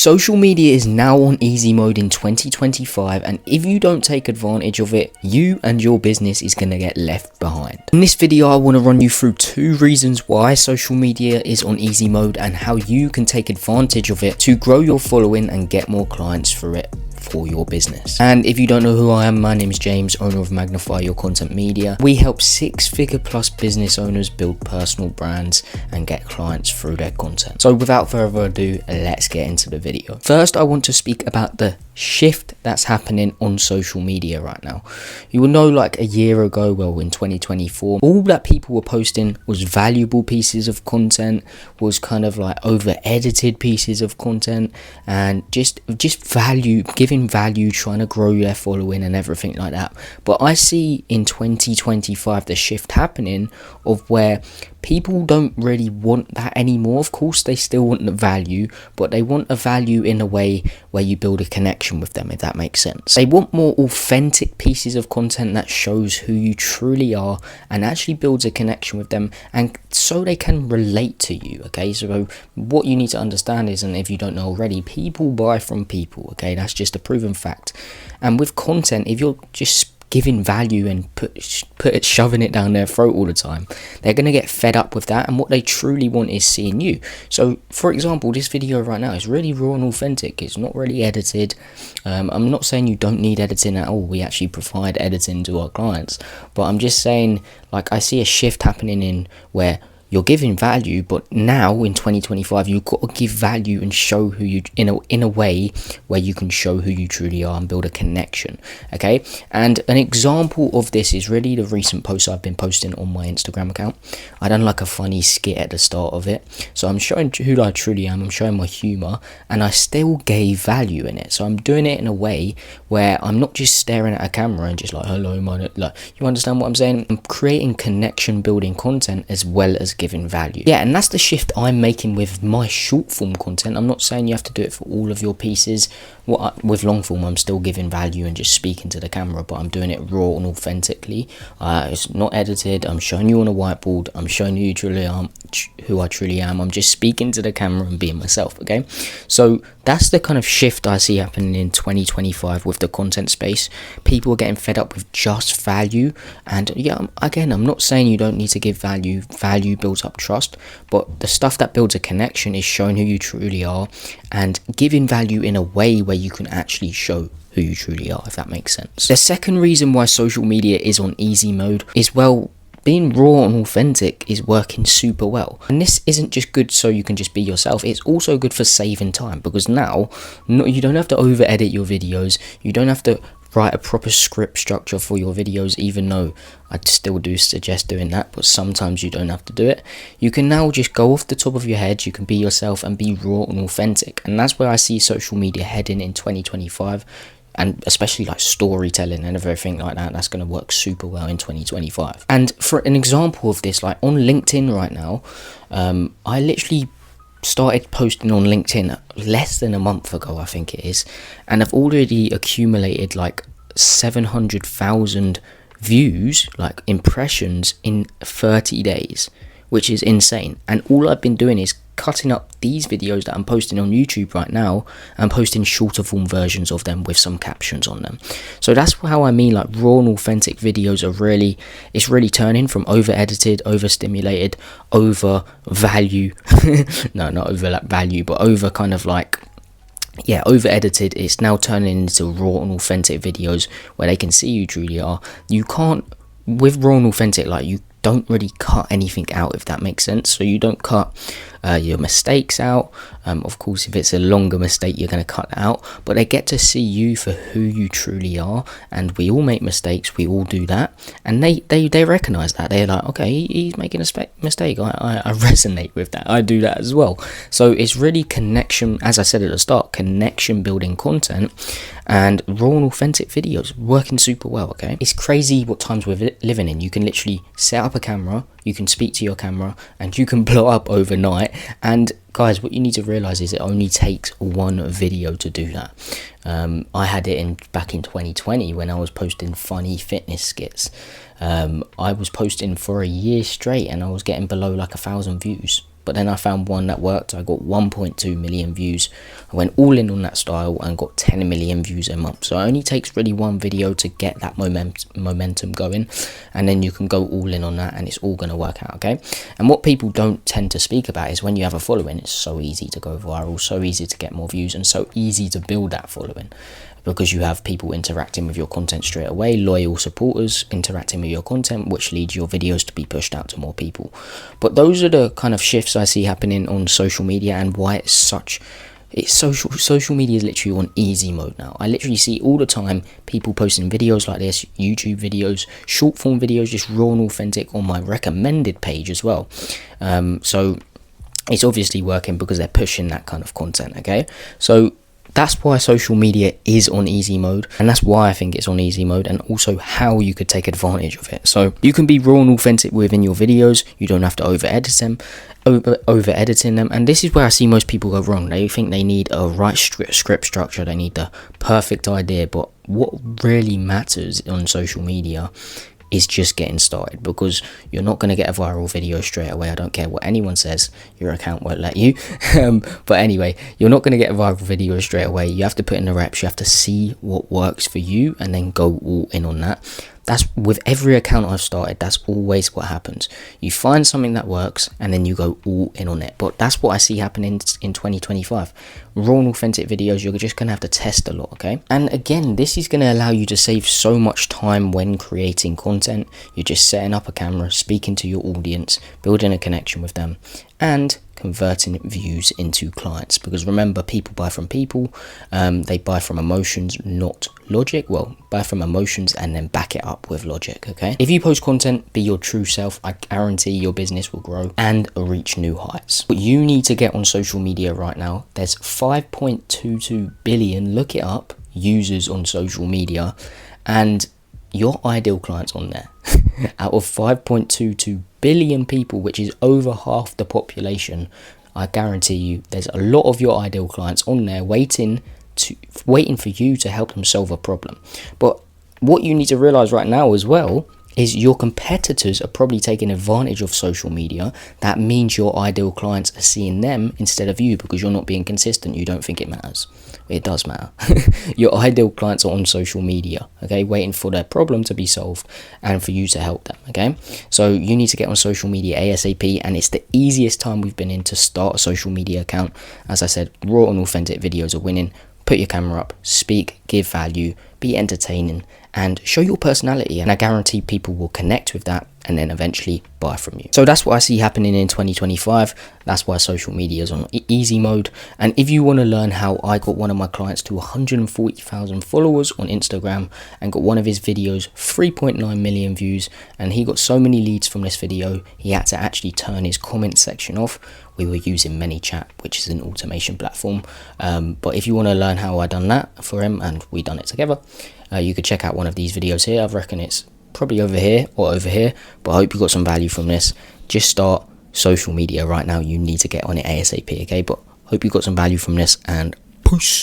Social media is now on easy mode in 2025, and if you don't take advantage of it, you and your business is going to get left behind. In this video, I want to run you through 2 reasons why social media is on easy mode and how you can take advantage of it to grow your following and get more clients through it for your business. And if you don't know who I am, my name is James, owner of Magnify Your Content Media. We help 6-figure plus business owners build personal brands and get clients through their content. So without further ado, let's get into the video. First, I want to speak about the shift that's happening on social media right now. You will know, like a year ago, well, in 2024, all that people were posting was valuable pieces of content, was kind of like over edited pieces of content, and just value, giving value, trying to grow their following and everything like that. But I see in 2025 the shift happening of where people don't really want that anymore. Of course, they still want the value, but they want a value in a way where you build a connection with them, if that makes sense. They want more authentic pieces of content that shows who you truly are and actually builds a connection with them, and so they can relate to you. Okay, so what you need to understand is, and if you don't know already, people buy from people. Okay, that's just a proven fact. And with content, if you're just giving value and shoving it down their throat all the time, they're going to get fed up with that, and what they truly want is seeing you. So for example, this video right now is really raw and authentic. It's not really edited. I'm not saying you don't need editing at all. We actually provide editing to our clients, but I'm just saying, like, I see a shift happening in where you're giving value, but now in 2025 you've got to give value and show who you in a way where you can show who you truly are and build a connection. Okay, and an example of this is really the recent posts I've been posting on my Instagram account. I done like a funny skit at the start of it, so I'm showing who I truly am, I'm showing my humor, and I still gave value in it. So I'm doing it in a way where I'm not just staring at a camera and just like, hello man, like, you understand what I'm saying? I'm creating connection building content as well as giving value. Yeah, and that's the shift I'm making with my short form content. I'm not saying you have to do it for all of your pieces. With long form, I'm still giving value and just speaking to the camera, but I'm doing it raw and authentically. It's not edited. I'm showing you on a whiteboard. I'm showing you who I truly am. I'm just speaking to the camera and being myself. Okay, so that's the kind of shift I see happening in 2025 with the content space. People are getting fed up with just value, and yeah, again, I'm not saying you don't need to give value. Value builds up trust, but the stuff that builds a connection is showing who you truly are and giving value in a way where you can actually show who you truly are, if that makes sense. The second reason why social media is on easy mode is, well, being raw and authentic is working super well. And this isn't just good so you can just be yourself, it's also good for saving time, because now you don't have to over edit your videos, you don't have to write a proper script structure for your videos, even though I still do suggest doing that, but sometimes you don't have to do it. You can now just go off the top of your head, you can be yourself and be raw and authentic, and that's where I see social media heading in 2025. And especially like storytelling and everything like that, that's going to work super well in 2025. And for an example of this, like on LinkedIn right now, I literally started posting on LinkedIn less than a month ago, I think it is, and I've already accumulated like 700,000 views, like impressions, in 30 days, which is insane. And all I've been doing is cutting up these videos that I'm posting on YouTube right now and posting shorter form versions of them with some captions on them. So that's how I mean, like, raw and authentic videos are really, it's really turning from over edited, over stimulated, over value no, not over like value, but over kind of like, yeah, over edited. It's now turning into raw and authentic videos where they can see you truly are. You can't, with raw and authentic, like, you don't really cut anything out, if that makes sense. So you don't cut your mistakes out. Of course, if it's a longer mistake, you're going to cut that out, but they get to see you for who you truly are. And we all make mistakes, we all do that, and they recognize that. They're like, okay, he's making a mistake. I resonate with that. I do that as well. So it's really connection, as I said at the start, connection building content, and raw and authentic videos working super well. Okay, it's crazy what times we're living in. You can literally set up a camera, you can speak to your camera, and you can blow up overnight. And guys, what you need to realize is it only takes one video to do that. I had it back in 2020 when I was posting funny fitness skits. I was posting for a year straight and I was getting below like 1,000 views. but then I found one that worked. I got 1.2 million views. I went all in on that style and got 10 million views a month. So it only takes really one video to get that momentum going, and then you can go all in on that, and it's all going to work out, okay? And what people don't tend to speak about is when you have a following, it's so easy to go viral, so easy to get more views, and so easy to build that following, because you have people interacting with your content straight away, loyal supporters interacting with your content, which leads your videos to be pushed out to more people. But those are the kind of shifts I see happening on social media, and why social media is literally on easy mode now. I literally see all the time people posting videos like this, YouTube videos, short form videos, just raw and authentic, on my recommended page as well. So it's obviously working because they're pushing that kind of content, okay? So that's why social media is on easy mode, and that's why I think it's on easy mode, and also how you could take advantage of it. So you can be raw and authentic within your videos. You don't have to over editing them, and this is where I see most people go wrong. They think they need a right script structure, they need the perfect idea, but what really matters on social media is just getting started, because you're not going to get a viral video straight away. I don't care what anyone says, your account won't let you. But anyway, you're not going to get a viral video straight away. You have to put in the reps, you have to see what works for you, and then go all in on that. That's with every account I've started. That's always what happens. You find something that works, and then you go all in on it. But that's what I see happening in 2025. Raw and authentic videos, you're just going to have to test a lot, okay? And again, this is going to allow you to save so much time when creating content. You're just setting up a camera, speaking to your audience, building a connection with them, and converting views into clients. Because remember, people buy from people. They buy from emotions, not logic. Well, buy from emotions and then back it up with logic, okay? If you post content, be your true self, I guarantee your business will grow and reach new heights. But you need to get on social media right now. There's 5.22 billion, look it up, users on social media, and your ideal clients on there. Out of 5.22 billion people, which is over half the population, I guarantee you there's a lot of your ideal clients on there waiting for you to help them solve a problem. But what you need to realize right now as well is your competitors are probably taking advantage of social media. That means your ideal clients are seeing them instead of you, because you're not being consistent. You don't think it matters. It does matter. Your ideal clients are on social media, okay, waiting for their problem to be solved and for you to help them, okay? So you need to get on social media ASAP, and it's the easiest time we've been in to start a social media account. As I said, raw and authentic videos are winning. Put your camera up, speak, give value, be entertaining, and show your personality, and I guarantee people will connect with that and then eventually buy from you. So that's what I see happening in 2025. That's why social media is on easy mode. And if you want to learn how I got one of my clients to 140,000 followers on Instagram and got one of his videos 3.9 million views, and he got so many leads from this video, he had to actually turn his comment section off. We were using ManyChat, which is an automation platform. But if you want to learn how I done that for him, and we done it together, you could check out one of these videos here. I reckon it's probably over here or over here, but I hope you got some value from this. Just start social media right now. You need to get on it ASAP, okay? But hope you got some value from this, and peace.